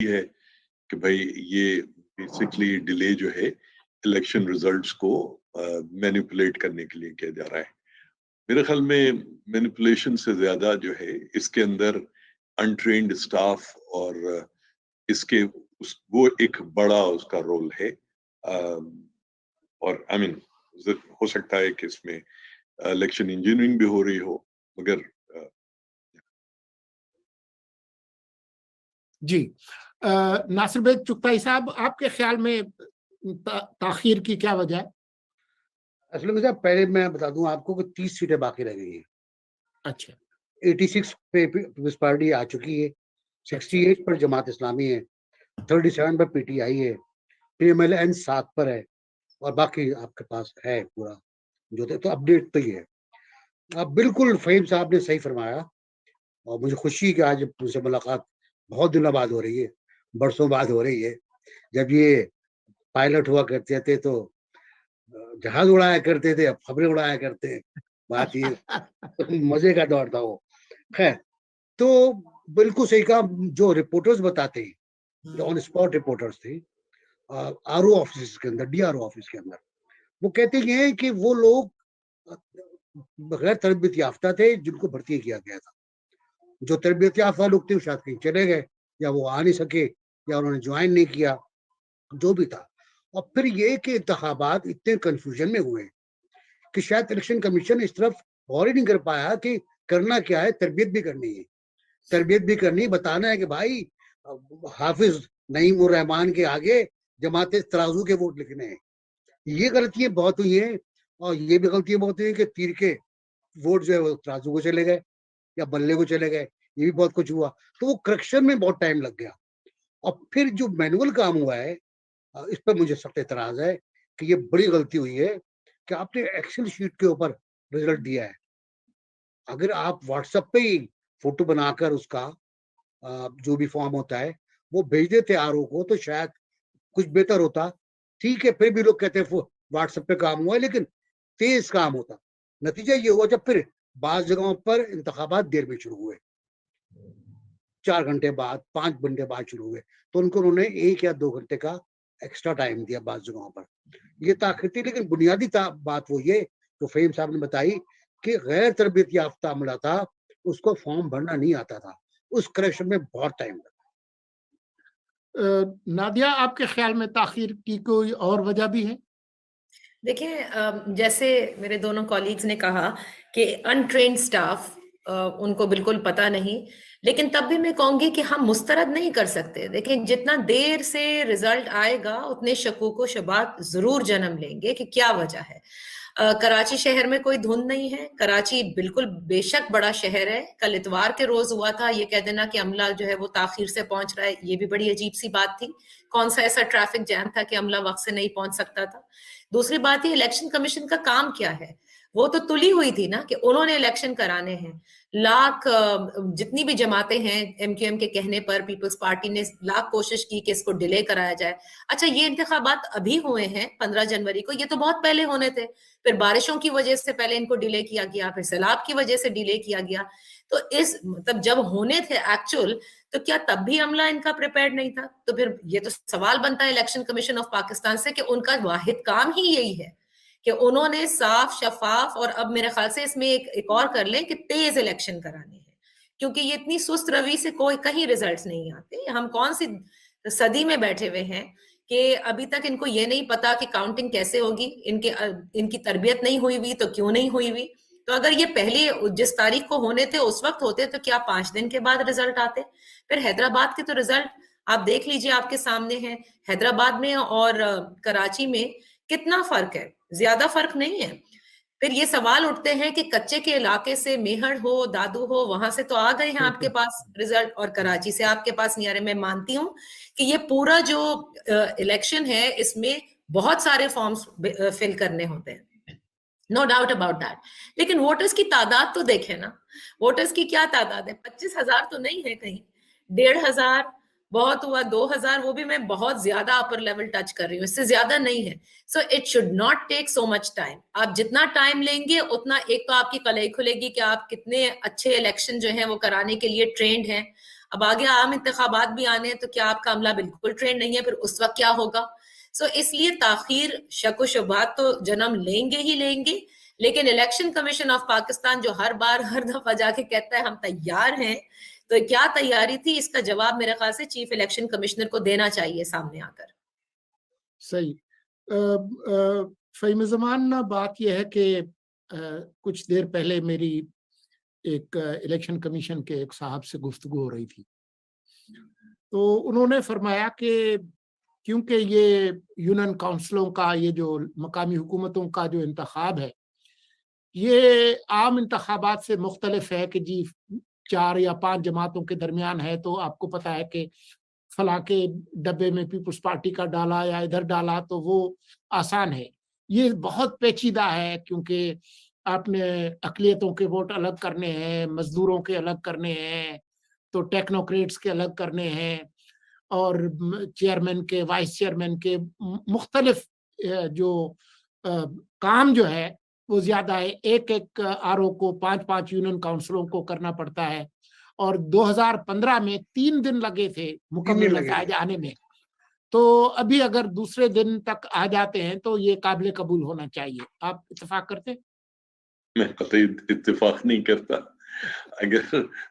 ہے کہ بھائی یہ بیسکلی ڈیلے جو ہے الیکشن ریزلٹس کو مینیپولیٹ کرنے کے لیے کیا جا رہا ہے. میرے خیال میں مینیپولیشن سے زیادہ جو ہے اس کے اندر انٹرینڈ اسٹاف اور اس کے وہ ایک بڑا اس کا رول ہے. اور ہو سکتا ہے کہ اس میں الیکشن انجینئرنگ بھی ہو رہی ہو، مگر جی ناصر بھائی چغتائی صاحب، آپ کے خیال میں تاخیر کی کیا وجہ ہے؟ اصل میں پہلے میں بتا دوں آپ کو کہ 30 سیٹیں باقی رہ گئی ہیں. اچھا 86 پہ پیپلز پارٹی آ چکی ہے، 68 پر جماعت اسلامی ہے، 37 پر پی ٹی آئی ہے، PMLN 7 پر ہے، اور باقی آپ کے پاس ہے پورا جو تو اپڈیٹ تو ہی ہے. اب بالکل فہیم صاحب نے صحیح فرمایا، اور مجھے خوشی کہ آج مجھ سے ملاقات بہت دنوں بعد ہو رہی ہے، برسوں بعد ہو رہی ہے. جب یہ پائلٹ ہوا کرتے تھے تو جہاز اڑایا کرتے تھے، اب خبریں اڑایا کرتے ہیں. بات یہ مزے کا دور تھا وہ. خیر، تو بالکل صحیح کہا. جو رپورٹرز بتاتے ہیں، جو آن اسپاٹ رپورٹرز تھے RO آفس کے اندر، DRO آفس کے اندر، وہ کہتے ہیں کہ وہ لوگ بغیر تربیت یافتہ تھے جن کو بھرتی کیا گیا تھا. جو تربیت یافتہ لوگ تھے شاید کہیں چلے گئے، یا وہ آ نہیں سکے، یا انہوں نے جوائن نہیں کیا، جو بھی تھا. اور پھر یہ کہ انتخابات اتنے کنفیوژن میں ہوئے کہ شاید الیکشن کمیشن اس طرف غور ہی نہیں کر پایا کہ کرنا کیا ہے. تربیت بھی کرنی ہے، تربیت بھی کرنی، بتانا ہے کہ بھائی حافظ نعیم الرحمان کے آگے جماعت ترازو کے ووٹ لکھنے ہیں. یہ غلطیاں بہت ہوئی ہیں، اور یہ بھی غلطیاں بہت ہوئی ہیں کہ تیر کے ووٹ جو ہے وہ ترازو کو چلے گئے یا بلے کو چلے گئے. یہ بھی بہت کچھ ہوا، تو وہ کریکشن میں بہت ٹائم لگ گیا. اور پھر جو مینول کام ہوا ہے اس پر مجھے سخت اعتراض ہے کہ یہ بڑی غلطی ہوئی ہے کہ آپ نے ایکسل شیٹ کے اوپر رزلٹ دیا ہے. اگر آپ واٹس ایپ پہ ہی فوٹو بنا کر اس کا جو بھی فارم ہوتا ہے وہ بھیج دیتے RO کو تو شاید کچھ بہتر ہوتا. ٹھیک ہے، پھر بھی لوگ کہتے ہیں واٹس ایپ پہ کام ہوا ہے، لیکن تیز کام ہوتا. نتیجہ یہ ہوا جب پھر بعض جگہوں پر انتخابات دیر میں شروع ہوئے، 4 گھنٹے بعد، 5 گھنٹے بعد شروع ہوئے، تو انہوں نے 1 یا 2 گھنٹے کا ایکسٹرا ٹائم دیا بعض جگہوں پر. یہ تاخیر تھی، لیکن بنیادی بات وہ یہ جو فہیم صاحب نے بتائی کہ غیر تربیت یافتہ عملہ تھا، اس کو فارم بھرنا نہیں آتا تھا. اس کریکشن میں بہت ٹائم لگا. نادیہ، آپ کے خیال میں تاخیر کی کوئی اور وجہ بھی ہے؟ دیکھیں، جیسے میرے دونوں کولیگز نے کہا کہ انٹرینڈ سٹاف، ان کو بالکل پتہ نہیں، لیکن تب بھی میں کہوں گی کہ ہم مسترد نہیں کر سکتے. دیکھیں، جتنا دیر سے رزلٹ آئے گا اتنے شکوک و شبہات ضرور جنم لیں گے کہ کیا وجہ ہے. کراچی شہر میں کوئی دھند نہیں ہے. کراچی بالکل بے شک بڑا شہر ہے. کل اتوار کے روز ہوا تھا، یہ کہہ دینا کہ عملہ جو ہے وہ تاخیر سے پہنچ رہا ہے، یہ بھی بڑی عجیب سی بات تھی. کون سا ایسا ٹریفک جام تھا کہ عملہ وقت سے نہیں پہنچ سکتا تھا؟ دوسری بات یہ الیکشن کمیشن کا کام کیا ہے. وہ تو تلی ہوئی تھی نا کہ انہوں نے الیکشن کرانے ہیں. لاکھ جتنی بھی جماعتیں ہیں MQM کے کہنے پر پیپلز پارٹی نے لاکھ کوشش کی کہ اس کو ڈیلے کرایا جائے. اچھا، یہ انتخابات ابھی ہوئے ہیں 15 جنوری کو، یہ تو بہت پہلے ہونے تھے. پھر بارشوں کی وجہ سے پہلے ان کو ڈیلے کیا گیا، پھر سیلاب کی وجہ سے ڈیلے کیا گیا. تو اس مطلب جب ہونے تھے ایکچوئل، تو کیا تب بھی عملہ ان کا پریپیئرڈ نہیں تھا؟ تو پھر یہ تو سوال بنتا ہے الیکشن کمیشن آف پاکستان سے کہ ان کا واحد کام ہی یہی ہے کہ انہوں نے صاف شفاف، اور اب میرے خیال سے اس میں ایک اور کر لیں کہ تیز الیکشن کرانے ہیں، کیونکہ یہ اتنی سست روی سے کوئی کہیں ریزلٹس نہیں آتے. ہم کون سی صدی میں بیٹھے ہوئے ہیں کہ ابھی تک ان کو یہ نہیں پتا کہ کاؤنٹنگ کیسے ہوگی. ان کی تربیت نہیں ہوئی ہوئی تو کیوں نہیں ہوئی ہوئی؟ تو اگر یہ پہلے جس تاریخ کو ہونے تھے اس وقت ہوتے تو کیا 5 دن کے بعد رزلٹ آتے؟ پھر حیدرآباد کے تو رزلٹ آپ دیکھ لیجئے، آپ کے سامنے ہیں. حیدرآباد میں اور کراچی میں کتنا فرق ہے، زیادہ فرق نہیں ہے. پھر یہ سوال اٹھتے ہیں کہ کچے کے علاقے سے میہر ہو، دادو ہو، وہاں سے تو آ گئے ہیں آپ کے پاس رزلٹ، اور کراچی سے آپ کے پاس نہیں آ رہے. میں مانتی ہوں کہ یہ پورا جو الیکشن ہے اس میں بہت سارے فارمز فل کرنے ہوتے ہیں، نو ڈاؤٹ اباؤٹ دیٹ. لیکن ووٹرز کی تعداد تو دیکھیں نا، ووٹرز کی کیا تعداد ہے؟ 25,000 تو نہیں ہے، کہیں 1,500 بہت ہوا، 2,000، وہ بھی میں بہت زیادہ اپر لیول ٹچ کر رہی ہوں، اس سے زیادہ نہیں ہے. So it should not take so much time. آپ جتنا ٹائم لیں گے اتنا ایک تو آپ کی قلعی کھلے گی کہ آپ کتنے اچھے الیکشن جو ہیں وہ کرانے کے لیے ٹرینڈ ہیں. اب آگے عام انتخابات بھی آنے ہیں تو کیا آپ کا عملہ بالکل ٹرینڈ نہیں ہے؟ پھر اس وقت کیا ہوگا؟ سو اس لیے تاخیر شک و شبہات تو جنم لیں گے ہی لیں گے، لیکن الیکشن کمیشن آف پاکستان جو ہر بار ہر دفعہ جا کے کہتا ہے ہم تیار ہیں، تو کیا تیاری تھی؟ اس کا جواب میرے خیال سے چیف الیکشن کمشنر کو دینا چاہیے سامنے آ کر۔ صحیح۔ فہیم زمان، بات یہ ہے کہ کچھ دیر پہلے میری ایک الیکشن کمیشن کے ایک صاحب سے گفتگو ہو رہی تھی، تو انہوں نے فرمایا کہ کیونکہ یہ یونین کونسلوں کا، یہ جو مقامی حکومتوں کا جو انتخاب ہے، یہ عام انتخابات سے مختلف ہے کہ جی 4 یا 5 جماعتوں کے درمیان ہے، تو آپ کو پتا ہے کہ فلاں کے ڈبے میں پیپلز پارٹی کا ڈالا یا ادھر ڈالا تو وہ آسان ہے۔ یہ بہت پیچیدہ ہے، کیونکہ آپ نے اقلیتوں کے ووٹ الگ کرنے ہیں، مزدوروں کے الگ کرنے ہیں، تو ٹیکنوکریٹس کے الگ کرنے ہیں، اور چیئرمین کے، وائس چیئرمین کے، مختلف جو کام جو ہے وہ زیادہ ہے۔ ایک آر او کو 5 یونین کاؤنسلوں کو کرنا پڑتا ہے، اور 2015 میں 3 دن لگے تھے مکمل نتائج آنے میں، تو ابھی اگر دوسرے دن تک آ جاتے ہیں تو یہ قابل قبول ہونا چاہیے۔ آپ اتفاق کرتے ہیں؟ میں قطعی اتفاق نہیں کرتا۔ اگر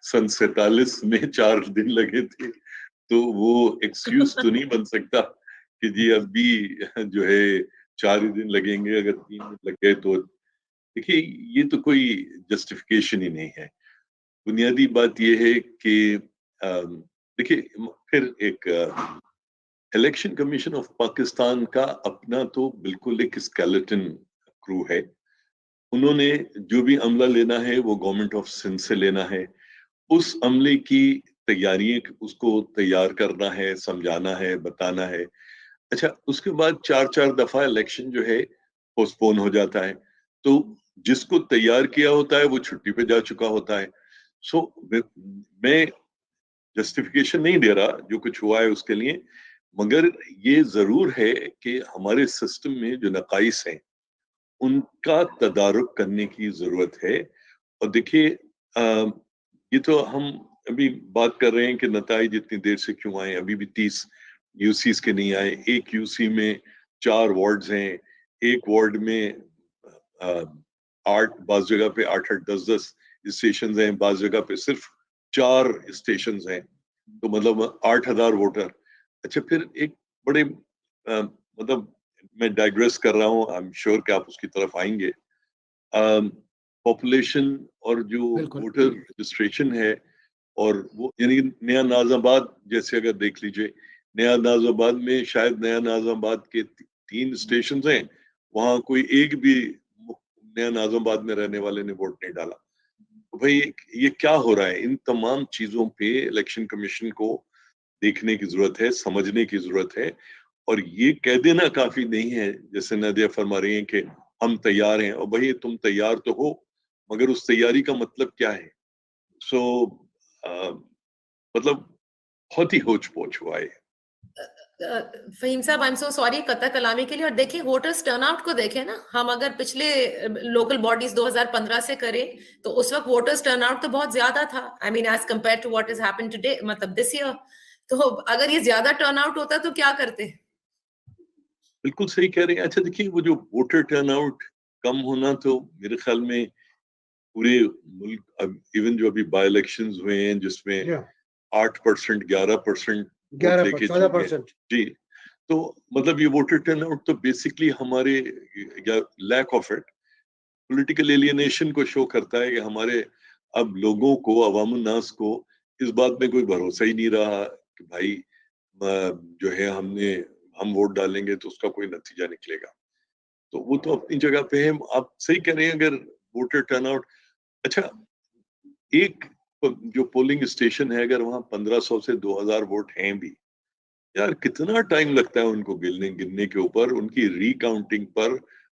سن 47 میں 4 دن لگے تھے تو وہ ایکسکیوز تو نہیں بن سکتا کہ جی اب بھی جو ہے 4 ہی دن لگیں گے، اگر 3 دن لگ گئے تو۔ دیکھیے یہ تو کوئی جسٹیفیکیشن ہی نہیں ہے۔ بنیادی بات یہ ہے کہ دیکھیے پھر ایک الیکشن کمیشن آف پاکستان کا اپنا تو بالکل ایک اسکیلیٹن کرو ہے۔ انہوں نے جو بھی عملہ لینا ہے وہ گورنمنٹ آف سندھ سے لینا ہے، اس عملے کی تیاریاں اس کو تیار کرنا ہے، سمجھانا ہے، بتانا ہے۔ اچھا، اس کے بعد 4 دفعہ الیکشن جو ہے پوسٹ پون ہو جاتا ہے، تو جس کو تیار کیا ہوتا ہے وہ چھٹی پہ جا چکا ہوتا ہے۔ سو میں جسٹیفیکیشن نہیں دے رہا جو کچھ ہوا ہے اس کے لیے، مگر یہ ضرور ہے کہ ہمارے سسٹم میں جو نقائص ہیں ان کا تدارک کرنے کی ضرورت ہے۔ اور دیکھیے یہ تو ہم ابھی بات کر رہے ہیں کہ نتائج اتنی دیر سے کیوں آئے، ابھی بھی 30 یو سیز کے نہیں آئے۔ ایک یو سی میں 4 وارڈز ہیں، ایک وارڈ میں 8، بعض جگہ پہ 8، 10 اسٹیشنز ہیں، بعض جگہ پہ صرف 4 اسٹیشنز ہیں، تو مطلب 8000 ووٹر۔ اچھا، پھر ایک بڑے مطلب میں ڈائگریس کر رہا ہوں، آئی ایم شیور کہ آپ اس کی طرف آئیں گے۔ پاپولیشن اور جو ووٹر رجسٹریشن ہے، اور وہ یعنی نیا ناز آباد جیسے اگر دیکھ لیجئے، نیا ناز آباد میں شاید نیا ناز آباد کے 3 اسٹیشنز ہیں، وہاں کوئی ایک بھی نیا ناز آباد میں رہنے والے نے ووٹ نہیں ڈالا۔ بھائی یہ کیا ہو رہا ہے؟ ان تمام چیزوں پہ الیکشن کمیشن کو دیکھنے کی ضرورت ہے، سمجھنے کی ضرورت ہے، اور یہ کہہ دینا کافی نہیں ہے جیسے نادیہ فرما رہی ہیں کہ ہم تیار ہیں۔ اور بھائی تم تیار تو ہو، مگر اس تیاری کا مطلب کیا ہے؟ سو مطلب بہت ہی ہوچ پوچ ہوا ہے۔ فہیم صاحب، آئی ایم سو سوری قطع کلامی کے لیے، اور دیکھیں ووٹرز ٹرن آؤٹ کو دیکھیں نا، ہم اگر پچھلے لوکل باڈیز 2015 سے کریں تو اس وقت ووٹرز ٹرن آؤٹ تو بہت زیادہ تھا، I mean as compare to what is happen today, مطلب دس ایئر۔ تو اگر یہ زیادہ ٹرن آؤٹ ہوتا تو کیا کرتے؟ بالکل صحیح کہہ رہے ہیں۔ اچھا دیکھیے، وہ جو ووٹر ٹرن آؤٹ کم ہونا تو میرے خیال میں پورے ملک، ایون جو ابھی بائی الیکشنز ہوئے ہیں جس میں 8%، 11% 11% جی، تو مطلب یہ ووٹر ٹرن آؤٹ تو بیسکلی ہمارے یا lack of it political alienation کو شو کرتا ہے کہ ہمارے اب لوگوں کو، عوام الناس کو اس بات میں کوئی بھروسہ ہی نہیں رہا کہ بھائی جو ہے ہم ووٹ ڈالیں گے تو اس کا کوئی نتیجہ نکلے گا۔ تو وہ تو اپنی جگہ پہ ہے، آپ صحیح کہہ رہے ہیں۔ اگر ووٹر ٹرن آؤٹ، اچھا ایک جو پولنگ اسٹیشن ہے اگر وہاں 1500 سے 2000 ووٹ ہیں بھی، یار کتنا ٹائم لگتا ہے ان کو گننے کے اوپر، ان کی ری کاؤنٹنگ پر،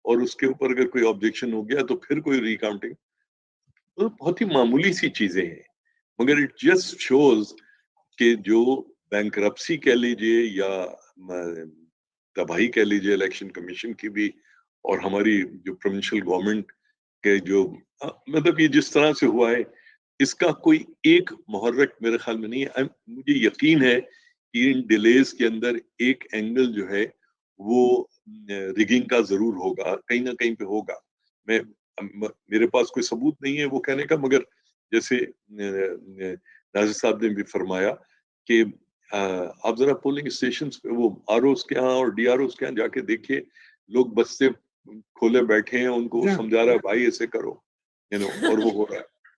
اور اس کے اوپر اگر کوئی آبجیکشن ہو گیا تو پھر کوئی ری کاؤنٹنگ، بہت ہی معمولی سی چیزیں ہیں، مگر اٹ جسٹ شوز کہ جو بینکرپسی کہہ لیجئے یا تباہی کہہ لیجئے الیکشن کمیشن کی بھی، اور ہماری جو پروونشل گورنمنٹ کے جو مطلب یہ جس طرح سے ہوا ہے، اس کا کوئی ایک محرک میرے خیال میں نہیں ہے. مجھے یقین ہے کہ ان ڈیلیز کے اندر ایک اینگل جو ہے وہ ریگنگ کا ضرور ہوگا، کہیں نہ کہیں پہ ہوگا. میرے پاس کوئی ثبوت نہیں ہے وہ کہنے کا، مگر جیسے ناظر صاحب نے بھی فرمایا کہ آپ ذرا پولنگ اسٹیشنز پہ وہ آر اوز کے ہاں اور ڈی آر اوز کے ہاں جا کے دیکھیے، لوگ بس سے کھولے بیٹھے ہیں، ان کو سمجھا رہا ہے بھائی ایسے کرو، اور وہ ہو رہا ہے.